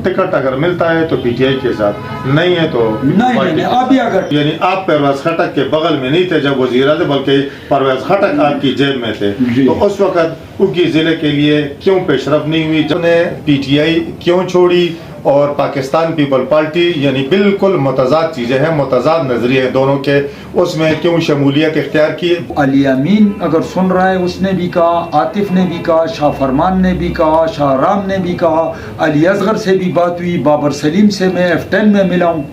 Ticket अगर मिलता है तो पीटीआई के साथ, नहीं है तो नहीं अभी अगर यानी आप परवेज खटक के बगल में नहीं थे जब वजीर आज़म, बल्कि परवेज खटक आपकी जेब में थे, तो उस वक्त उनकी जिले के लिए क्यों पेशरफ नहीं हुई? जब ने पीटीआई क्यों छोड़ी और पाकिस्तान पीपल पार्टी, यानी बिल्कुल मुतज़ाद चीज़ें हैं, मुतज़ाद नज़रिए हैं दोनों के, उसमें क्यों शमूलियत इख्तियार की? अली अमीन अगर सुन रहा है, उसने भी कहा, आतिफ ने भी कहा, शाह फरमान ने भी कहा, शाह राम ने भी कहा, अली असगर से भी बात हुई, बाबर सलीम से मैं F10 में मिला हूँ,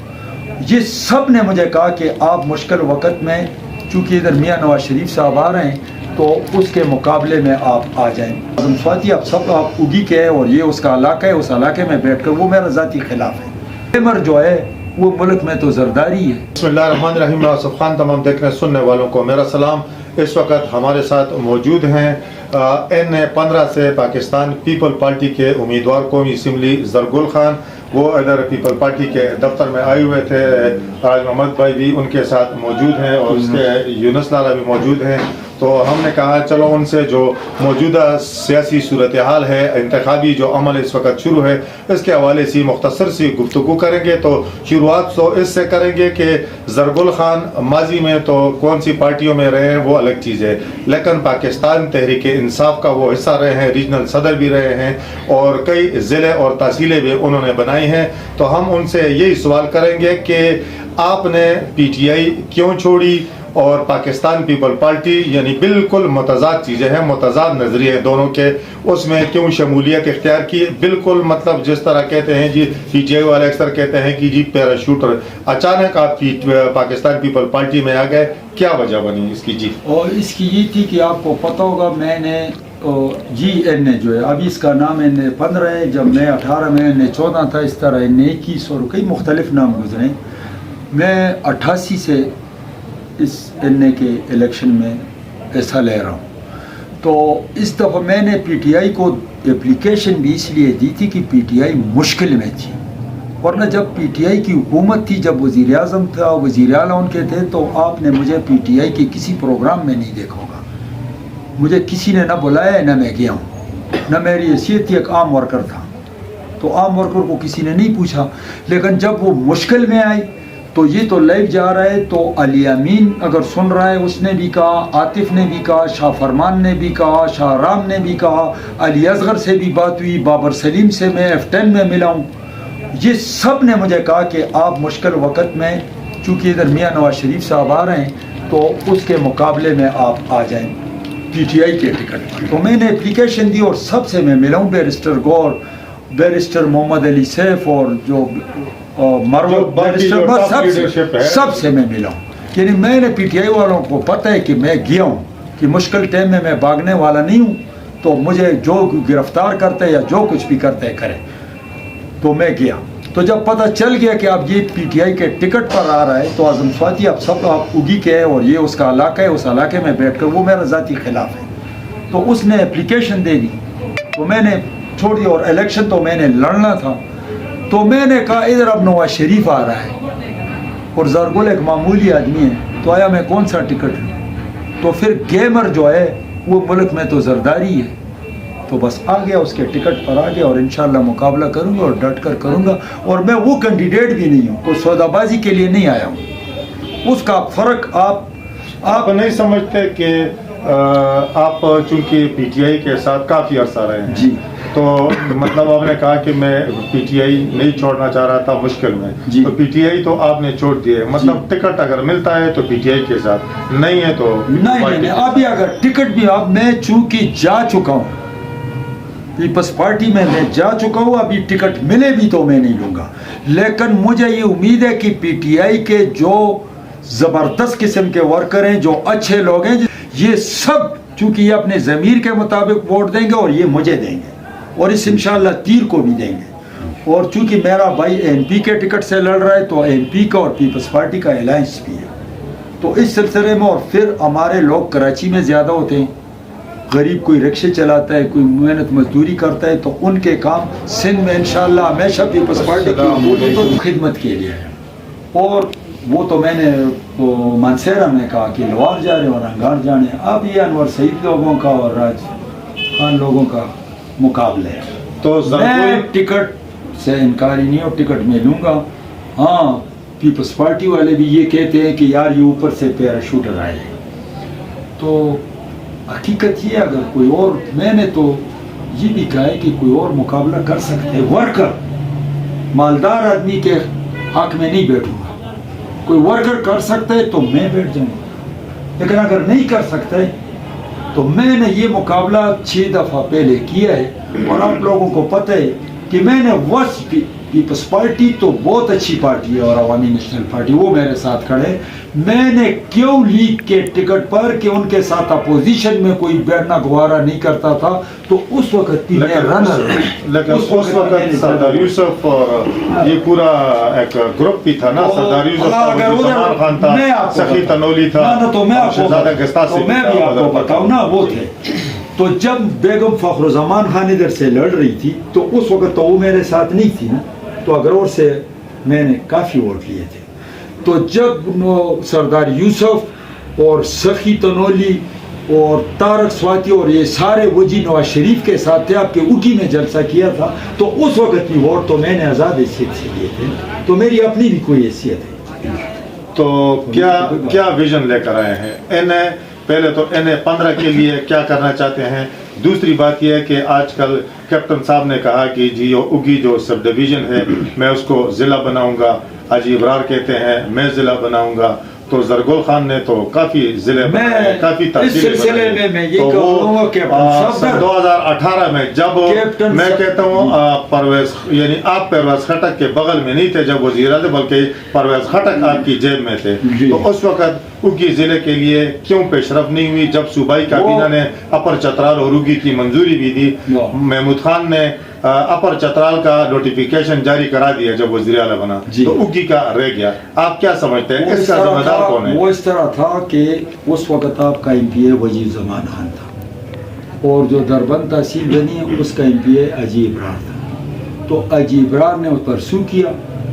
ये सब ने मुझे कहा कि आप मुश्किल वक़्त में, चूँकि इधर मियाँ नवाज शरीफ साहब आ रहे हैं, तो उसके मुकाबले में आप आ जाएं। आज़म स्वाति आप सब आप उगी के हैं और ये उसका इलाका है, उस इलाके में बैठकर वो मेरा ज़ाती खिलाफ है। पेमर जो है वो मुल्क में तो जरदारी है। बिस्मिल्लाहिर्रहमानिर्रहीम। आसिफ खान तमाम देखने सुनने वालों को मेरा सलाम। इस वक्त हमारे साथ मौजूद हैं N15 से पाकिस्तान पीपल पार्टी के उम्मीदवार कौमी असम्बली ज़रगुल खान। वो इधर पीपल पार्टी के दफ्तर में आए हुए थे। आज मोहम्मद भाई भी उनके साथ मौजूद हैं और उसके यूनुस लाला भी मौजूद हैं। तो हमने कहा चलो उनसे जो मौजूदा सियासी सूरत हाल है, इंतखाबी जो अमल इस वक्त शुरू है, इसके हवाले से मुख्तसर सी गुफ्तगू करेंगे। तो शुरुआत तो इससे करेंगे कि ज़रगुल खान माजी में तो कौन सी पार्टियों में रहे हैं वो अलग चीज़ है, लेकिन पाकिस्तान तहरीक इंसाफ का वो हिस्सा रहे हैं, रीजनल सदर भी रहे हैं और कई ज़िले और तहसीलें भी उन्होंने बनाई हैं। तो हम उनसे यही सवाल करेंगे कि आपने पीटीआई क्यों छोड़ी और पाकिस्तान पीपल पार्टी, यानी बिल्कुल मुतज़ाद चीज़ें हैं, मुतज़ाद नज़रिए हैं दोनों के, उसमें क्यों शमूलियत इख्तियार की? बिल्कुल मतलब जिस तरह कहते हैं जी, पीटीआई वाले अक्सर कहते हैं कि जी पैराशूटर, अचानक आप पाकिस्तान पीपल पार्टी में आ गए, क्या वजह बनी इसकी? जी और इसकी ये थी कि आपको पता होगा मैंने GN जो है, अभी इसका नाम N15 है, जब मैं 18 में N14 था, इस तरह N21 और कई मुख्तलिफ नाम गुजरे। मैं 88 से इस NA के इलेक्शन में हिस्सा ले रहा हूँ। तो इस दफ़ा मैंने पीटीआई को एप्लीकेशन भी इसलिए दी थी कि पीटीआई मुश्किल में थी, वरना जब पीटीआई की हुकूमत थी, जब वज़ीर आज़म था, वज़ीर आला उनके थे, तो आपने मुझे पीटीआई के किसी प्रोग्राम में नहीं देखा होगा। मुझे किसी ने ना बुलाया, ना मैं गया हूँ, ना मेरी हैसियत थी, एक आम वर्कर था, तो आम वर्कर को किसी ने नहीं पूछा। लेकिन जब वो मुश्किल में आई तो ये तो लाइव जा रहा है, तो अली अमीन अगर सुन रहा है, उसने भी कहा, आतिफ ने भी कहा, शाह फरमान ने भी कहा, शाह राम ने भी कहा, अली असगर से भी बात हुई, बाबर सलीम से मैं F10 में मिला हूँ, ये सब ने मुझे कहा कि आप मुश्किल वक़्त में, चूँकि इधर मियाँ नवाज शरीफ साहब आ रहे हैं, तो उसके मुकाबले में आप आ जाएं पीटीआई के टिकट पर। तो मैंने एप्लीकेशन दी और सबसे मैं मिला हूँ, बैरिस्टर गौर, बैरिस्टर मोहम्मद अली सैफ और जो सबसे मैं मिला हूँ। यानी मैंने पीटीआई वालों को पता है कि मैं गया हूँ, कि मुश्किल टाइम में मैं भागने वाला नहीं हूँ, तो मुझे जो गिरफ्तार करते हैं या जो कुछ भी करते हैं करें, तो मैं गया। तो जब पता चल गया कि आप ये पीटीआई के टिकट पर आ रहा है, तो आज़म स्वाति आप सब आप उगी के हैं और ये उसका इलाका है, उस इलाके में बैठकर वो मेरा ज़ाती खिलाफ है, तो उसने एप्लीकेशन दे दी, तो मैंने छोड़ी और इलेक्शन तो मैंने लड़ना था। तो मैंने कहा इधर अब नवाज शरीफ आ रहा है और ज़रगुल एक मामूली आदमी है, तो आया मैं कौन सा टिकट लूँ? तो फिर गेमर जो है वो मुल्क में तो जरदारी है, तो बस आ गया, उसके टिकट पर आ गया और इंशाल्लाह मुकाबला करूँगा और डट कर करूँगा। और मैं वो कैंडिडेट भी नहीं हूँ, कोई सौदाबाजी के लिए नहीं आया हूँ। उसका फ़र्क आप नहीं समझते कि आप चूँकि पीटीआई के साथ काफ़ी अर्सा रहे हैं जी, तो मतलब आपने कहा कि मैं पीटीआई नहीं छोड़ना चाह रहा था मुश्किल में, तो पीटीआई तो आपने छोड़ दिए, मतलब टिकट अगर मिलता है तो पीटीआई के साथ, नहीं है तो नहीं अभी अगर टिकट भी आप, मैं चूँकि जा चुका हूँ पीपल्स पार्टी में, मैं जा चुका हूँ, अभी टिकट मिले भी तो मैं नहीं लूँगा। लेकिन मुझे ये उम्मीद है कि पीटीआई के जो ज़बरदस्त किस्म के वर्कर हैं, जो अच्छे लोग हैं, ये सब चूँकि ये अपने ज़मीर के मुताबिक वोट देंगे और ये मुझे देंगे और इस इंशाल्लाह तीर को भी देंगे। और चूँकि मेरा भाई MP के टिकट से लड़ रहा है, तो MP का और पीपल्स पार्टी का अलायंस भी है, तो इस सिलसिले में। और फिर हमारे लोग कराची में ज़्यादा होते हैं, गरीब कोई रिक्शे चलाता है, कोई मेहनत मजदूरी करता है, तो उनके काम सिंध में इंशाल्लाह हमेशा पीपल्स पार्टी की तो खिदमत के लिए है। और वो तो मैंने तो मानसेरा में कहा कि लवार जा रहे और अंगार जाने, अब ये अनवर सईद लोगों का और राज खान लोगों का मुकाबले है। तो मैं टिकट से इनकार ही नहीं और टिकट मैं लूँगा। हाँ, पीपल्स पार्टी वाले भी ये कहते हैं कि यार ये ऊपर से पैराशूटर आए हैं, तो हकीकत ये अगर कोई और, मैंने तो ये भी कहा है कि कोई और मुकाबला कर सकते हैं, वर्कर, मालदार आदमी के हक में नहीं बैठूंगा। कोई वर्कर कर सकता है तो मैं बैठ जाऊंगा, लेकिन अगर नहीं कर सकता है तो मैंने ये मुकाबला 6 दफ़ा पहले किया है और आप लोगों को पता है कि मैंने पीपल्स पार्टी तो बहुत अच्छी पार्टी है और अवामी नेशनल पार्टी, वो मेरे साथ खड़े। मैंने क्यों लीग के टिकट पर कि उनके साथ अपोजिशन में कोई बैठना गवारा नहीं करता था, तो उस वक्त भी मैं रनर। लेकिन उस वक्त सरदार यूसुफ और ये पूरा एक ग्रुप भी था ना, सरदार यूसुफ था, खान था, सखी तनोली था, तो मैं भी आपको बताऊं ना, वो थे। तो जब बेगम फखरुज़मान खान इधर से लड़ रही थी तो उस वक्त तो वो मेरे साथ नहीं थी ना, तो अगरोर से मैंने काफ़ी वोट लिए थे। तो जब सरदार यूसुफ और सखी तनोली और तारक स्वाति और ये सारे वजी नवाज शरीफ के साथ थे, आपके उकी में जलसा किया था, तो उस वक्त भी वोट तो मैंने आज़ाद हैसियत से लिए थे, तो मेरी अपनी भी कोई हैसियत है। तो क्या विजन लेकर आए हैं इन्हें? पहले तो NA-15 के लिए क्या करना चाहते हैं? दूसरी बात यह है कि आजकल कैप्टन साहब ने कहा कि जी उगी जो सब डिवीज़न है मैं उसको ज़िला बनाऊंगा, हाजी इब्रार कहते हैं मैं ज़िला बनाऊंगा, तो जरगुल खान ने तो काफ़ी ज़िले बनाए, काफ़ी तहसीलें बनाई। तो वो 2018 में जब मैं कहता हूँ परवेज, यानी आप परवेज खटक के बगल में नहीं थे जब वज़ीर आज़म, बल्कि परवेज खटक आपकी जेब में थे, तो उस वक्त उगी ज़िले के लिए क्यों पेशरफ नहीं हुई? जब सूबाई काबीना ने अपर चतराल और उगी की मंजूरी भी दी, महमूद खान ने अपर चतराल का नोटिफिकेशन जारी करा दिया जब वज़ीर आला बना, तो उगी का रह गया। आप क्या समझते हैं, इसका जिम्मेदार कौन है? वो इस तरह था कि उस वक्त आपका MPA वजीर ज़मान खान था और जो दरबंद तहसील बनी है उसका MPA हाजी इब्रार था, तो हाजी इब्रार ने उस पर सू किया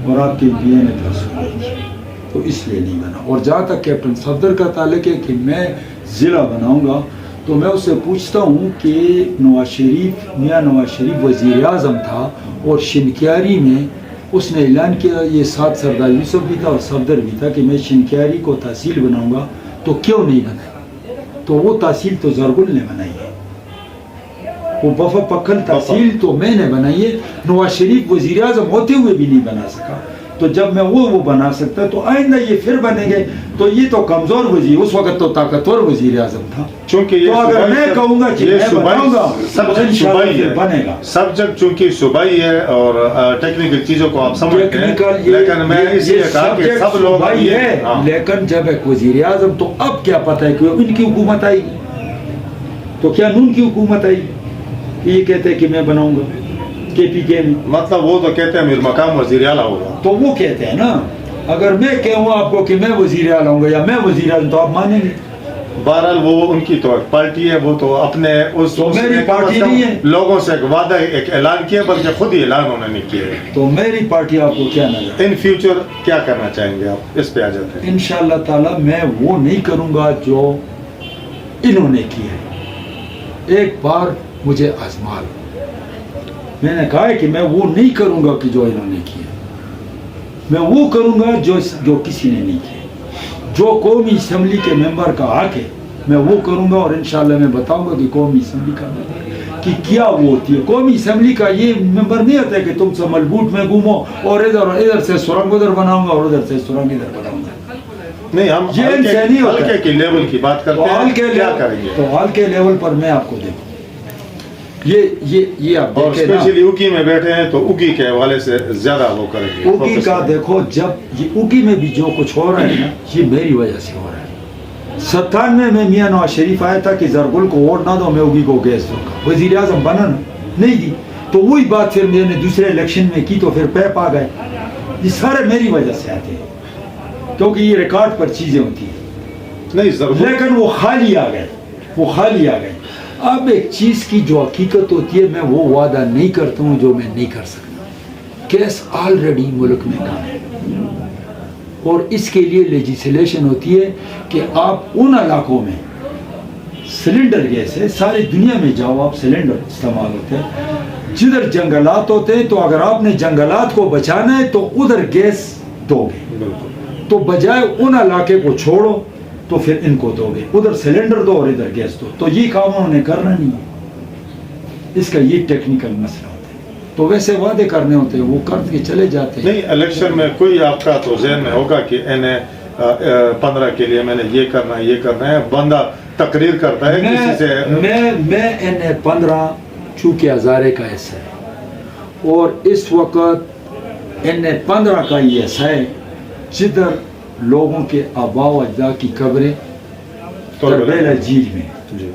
और आपके MPA ने परसू नहीं किया, तो इसलिए नहीं बना। और जहाँ तक कैप्टन सफदर का ताल्लुक है कि मैं ज़िला बनाऊँगा, तो मैं उससे पूछता हूँ कि मियाँ नवाज शरीफ वज़ीर आज़म था और शिनक्यारी में उसने ऐलान किया, ये साथ सरदार यूसुफ भी था और सफदर भी था कि मैं शिनक्यारी को तहसील बनाऊँगा, तो क्यों नहीं बनाई? तो वो तहसील तो जरगुल ने बनाई है, वो बफा पक्कन तहसील तो मैंने बनाई है, नवाज शरीफ वज़ीर आज़म होते हुए भी नहीं बना सका। तो जब मैं वो बना सकता तो आइंदा ये फिर बनेंगे, तो ये तो कमज़ोर वज़ीर, उस वक्त तो ताकतवर वज़ीर आज़म था। चूंकि तो अगर मैं कहूँगा कि मैं बनाऊंगा सब्जेक्ट सूबाई है, बनेगा सब्जेक्ट चूंकि सूबाई है और टेक्निकल चीज़ों को आप समझते हैं, लेकिन मैं इसलिए कहा कि सब लोग है, लेकिन जब एक वज़ीर आज़म, तो अब क्या पता है कि इनकी हुकूमत आएगी, तो क्या नून की हुकूमत आएगी? ये कहते हैं कि मैं बनाऊंगा KPK में, मतलब वो तो कहते हैं मेरा मकाम वज़ीर आला होगा, तो वो कहते हैं ना, अगर मैं कहूँ आपको कि मैं वज़ीर आला होऊंगा या मैं वज़ीर आज़म, तो आप मानेंगे? बहरहाल वो उनकी तो पार्टी है, वो तो अपने उस तो मेरी पार्टी नहीं है, लोगों से एक वादा एक ऐलान किया, बल्कि खुद ही ऐलान उन्होंने किया। तो मेरी पार्टी आपको क्या नजर? इन फ्यूचर क्या करना चाहेंगे आप, इस पे आ जाते हैं। इंशाअल्लाह ताला मैं वो नहीं करूँगा जो इन्होंने किया। एक बार मुझे आजमा लो, मैंने कहा है कि मैं वो नहीं करूँगा कि जो इन्होंने किया, मैं वो करूँगा जो किसी ने नहीं किया। जो कौमी असम्बली के मेंबर का हक है मैं वो करूँगा, और इंशाल्लाह मैं बताऊँगा कि कौमी असम्बली का कि क्या वो होती है। कौमी असम्बली का ये मेंबर नहीं होता है कि तुमसे मलबूट में घूमो और इधर से सुरंग उधर बनाऊँगा और उधर से सुरंग इधर बनाऊँगा। नहीं, हम हल्के के लेवल की बात करते हैं, क्या करेंगे? तो हाल के लेवल पर मैं आपको देखूँ, ये आप और स्पेशली उगी में बैठे हैं तो उगी के हवाले से ज्यादा वो करेंगे। उगी का देखो, जब ये उगी में भी जो कुछ हो रहा है ना, ये मेरी वजह से हो रहा है। 97 में मियाँ नवाज शरीफ आया था कि जरगुल को वोट ना दो, मैं उगी को गैस दूंगा, वज़ीर आज़म बना ना, नहीं दी, तो वही बात फिर मैंने दूसरे इलेक्शन में की, तो फिर पैप आ गए। ये सारे मेरी वजह से आते हैं, क्योंकि ये रिकॉर्ड पर चीजें होती हैं। नहीं, लेकिन वो खाली आ गए। अब एक चीज़ की जो हकीकत होती है, मैं वो वादा नहीं करता हूँ जो मैं नहीं कर सकता। केस ऑलरेडी मुल्क में काम है और इसके लिए लेजिस्लेशन होती है कि आप उन इलाकों में सिलेंडर गैस है, सारी दुनिया में जाओ आप, सिलेंडर इस्तेमाल होते हैं, جدھر جنگلات ہوتے ہیں تو اگر آپ نے جنگلات کو بچانا ہے تو ادھر گیس دو گے, بالکل تو بجائے ان علاقے کو چھوڑو تو پھر ان کو دو گے, ادھر سلنڈر دو اور ادھر گیس دو, تو یہ کام انہوں نے کرنا نہیں ہے. اس کا یہ ٹیکنیکل مسئلہ ہوتا ہے. تو ویسے وعدے کرنے ہوتے ہیں, وہ کر کے چلے جاتے ہیں. نہیں, الیکشن میں کوئی آپ کا تو ذہن میں ہوگا کہ انہیں 15 کے لیے میں نے یہ کرنا ہے, بندہ تقریر کرتا ہے کسی سے. میں انہیں 15 چونکہ ہزارے کا حصہ ہے, اور اس وقت انہیں 15 کا یہ حصہ ہے جدھر لوگوں کے آباء و اجداد کی قبریں تربیلا جھیل میں, جی,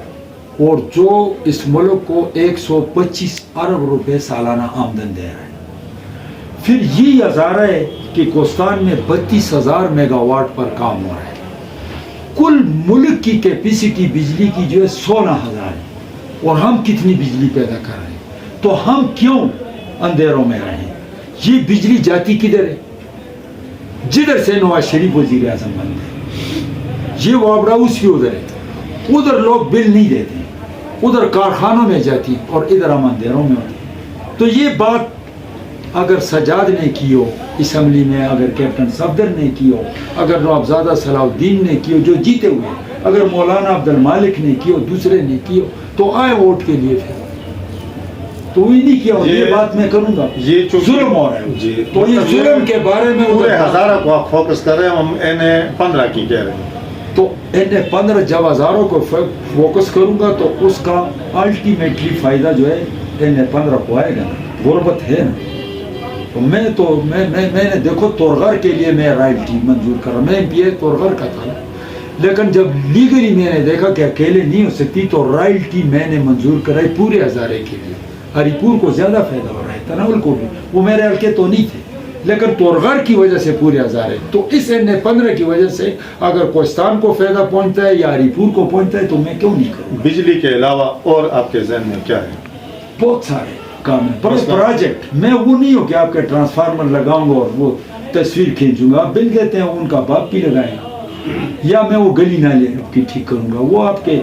اور جو اس ملک کو 125 ارب روپے سالانہ آمدن دے رہا ہے. پھر یہ ہزارہ ہے کہ کوستان میں 32,000 میگا واٹ پر کام ہو رہا ہے. کل ملک کی کیپیسٹی بجلی کی جو ہے 16,000 ہے, اور ہم کتنی بجلی پیدا کر رہے ہیں, تو ہم کیوں اندھیروں میں رہیں. یہ بجلی جاتی کدھر ہے؟ جدھر سے نواز شریف وزیر اعظم بنتے, یہ وابڑا ہاؤس بھی ادھر ہے, ادھر لوگ بل نہیں دیتے, ادھر کارخانوں میں جاتی اور ادھر ہم اندھیروں میں ہوتے. تو یہ بات اگر سجاد نے کی ہو اسمبلی میں, اگر کیپٹن صفدر نے کی ہو, اگر نوابزادہ صلاح الدین نے کی ہو جو جیتے ہوئے, اگر مولانا عبد المالک نے کی ہو, دوسرے نے کی ہو, تو آئے ووٹ کے لیے. پھر تو یہ نہیں کیا, یہ بات میں کروں گا, یہ ظلم ہو رہا ہے. جی, تو یہ ظلم کے بارے میں پورے ہزارہ کو آپ فوکس کر رہے ہیں, ہم انہیں 15 کی کہہ رہے ہیں. تو انہیں 15 جب ہزاروں کو فوکس کروں گا تو اس کا الٹیمیٹلی فائدہ جو ہے انہیں 15 کو آئے گا. غربت ہے نا, تو میں نے دیکھو تورغر کے لیے میں رائلٹی منظور کر رہا, میں پی اے تورغر کا تھا, لیکن جب لیگلی میں نے دیکھا کہ اکیلے نہیں ہو سکتی تو رائلٹی میں نے منظور کرائی پورے ہزارے کے لیے. ہری پور کو زیادہ فائدہ ہو رہا ہے, تناول کو بھی, وہ میرے حلقے تو نہیں تھے, لیکن تورغر کی وجہ سے پورے ہزارے. تو اس انہیں 15 کی وجہ سے اگر کوہستان کو فائدہ پہنچتا ہے یا ہری پور کو پہنچتا ہے تو میں کیوں نہیں کروں. بجلی کے علاوہ اور آپ کے ذہن میں کیا ہے؟ بہت سارے کام ہیں, بڑے پروجیکٹ. میں وہ نہیں ہوں کہ آپ کے ٹرانسفارمر لگاؤں گا اور وہ تصویر کھینچوں گا. آپ بل دیتے ہیں ان کا باپ بھی لگائے گا, یا میں وہ گلی نالے کی ٹھیک کروں گا. وہ آپ کے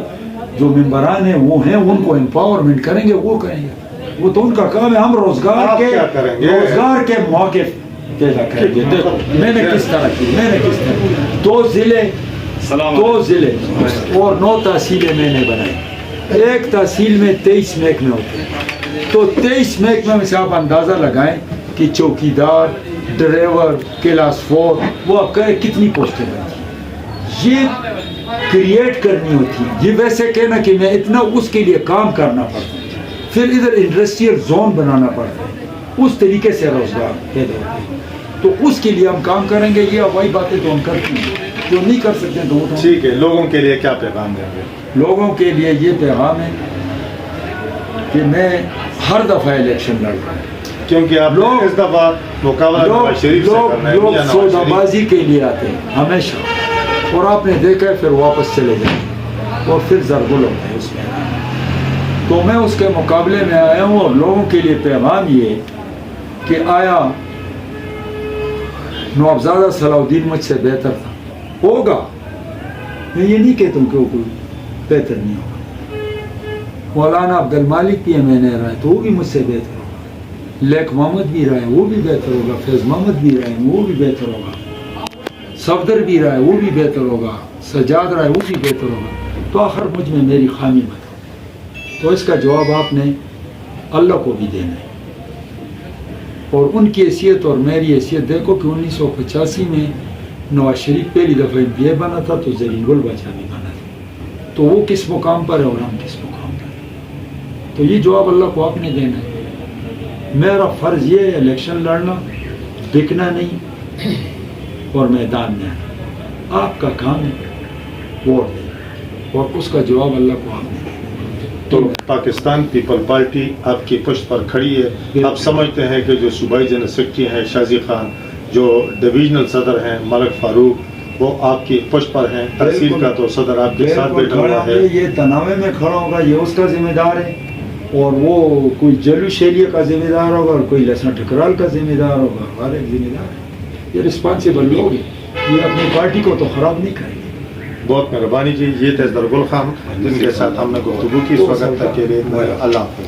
جو ممبران ہیں وہ ہیں, ان کو امپاورمنٹ کریں گے, وہ کریں گے, وہ تو ان کا کام ہے. ہم روزگار کے موقع پیدا کریں گے. دیکھو میں نے کس طرح کی, 2 ضلع اور 9 تحصیلیں میں نے بنائی. ایک تحصیل میں 23 محکمے ہوتے ہیں, تو 23 محکمے میں سے آپ اندازہ لگائیں کہ چوکیدار, ڈرائیور, کلاس 4, وہ آپ کہیں کتنی پوسٹیں بنتی ہیں. یہ کریٹ کرنی ہوتی ہے. یہ ویسے کہنا کہ میں اتنا, اس کے لیے کام کرنا پڑتا ہے, پھر ادھر انڈسٹریل زون بنانا پڑتا ہے, اس طریقے سے روزگار پیدا ہوتے ہیں. تو اس کے لیے ہم کام کریں گے. یہ وہی باتیں تو ہم کرتے ہیں, جو نہیں کر سکتے تو ٹھیک ہے. لوگوں کے لیے کیا پیغام دیں گے؟ لوگوں کے لیے یہ پیغام ہے کہ میں ہر دفعہ الیکشن لڑ رہا ہوں, کیونکہ آپ اس دفعہ مقابلہ نواز شریف سے کرنا ہے. لوگ سودا بازی کے لیے آتے ہیں ہمیشہ, اور آپ نے دیکھا ہے پھر واپس چلے جائیں اور پھر زرگل ہوتا ہے اس میں. تو میں اس کے مقابلے میں آیا ہوں, اور لوگوں کے لیے پیغام یہ کہ آیا نوابزادہ صلاح الدین مجھ سے بہتر تھا, ہوگا, میں یہ نہیں کہتا ہوں کہ وہ کوئی بہتر نہیں ہوگا. مولانا عبد المالک بھی میں نے رہا ہے تو وہ بھی مجھ سے بہتر ہوگا, لیک محمد بھی رہا ہے وہ بھی بہتر ہوگا, فیض محمد بھی رہا ہے وہ بھی بہتر ہوگا, صفدر بھی رہا ہے وہ بھی بہتر ہوگا, سجاد رہا ہے وہ بھی بہتر ہوگا. تو آخر مجھ میں میری خامی بتاؤ. تو اس کا جواب آپ نے اللہ کو بھی دینا ہے, اور ان کی حیثیت اور میری حیثیت دیکھو کہ 1985 میں نواز شریف پہلی دفعہ MP بنا تھا تو زرین گل بادشاہ بھی بنا تھا, تو وہ کس مقام پر ہے اور ہم کس مقام پر ہیں. تو یہ جواب اللہ کو آپ نے دینا ہے. میرا فرض یہ ہے الیکشن لڑنا, بکنا نہیں اور میدان میں آنا. آپ کا کام ہے ووٹ دینا, اور اس کا جواب اللہ کو آپ نے دینا. تو پاکستان پیپل پارٹی آپ کی پشت پر کھڑی ہے. آپ سمجھتے ہیں کہ جو صوبائی جنرل سیکرٹری ہیں شازی خان, جو ڈویژنل صدر ہیں ملک فاروق, وہ آپ کی پشت پر ہیں. تحصیل کا تو صدر آپ کے ساتھ بیٹھا ہوا ہے. یہ تناوے میں کھڑا ہوگا, یہ اس کا ذمہ دار ہے, اور وہ کوئی جلو شیلیہ کا ذمہ دار ہوگا, اور کوئی لہسن ٹکرال کا ذمہ دار ہوگا, ہر ایک ذمہ دار ہے. یہ رسپانسیبل لوگ ہیں, یہ اپنی پارٹی کو تو خراب نہیں کریں گے. بہت مہربانی جی. یہ تھے زرگل خان جن کے ساتھ ہم نے گفتگو کی. اس وقت تک کے لیے اللہ حافظ.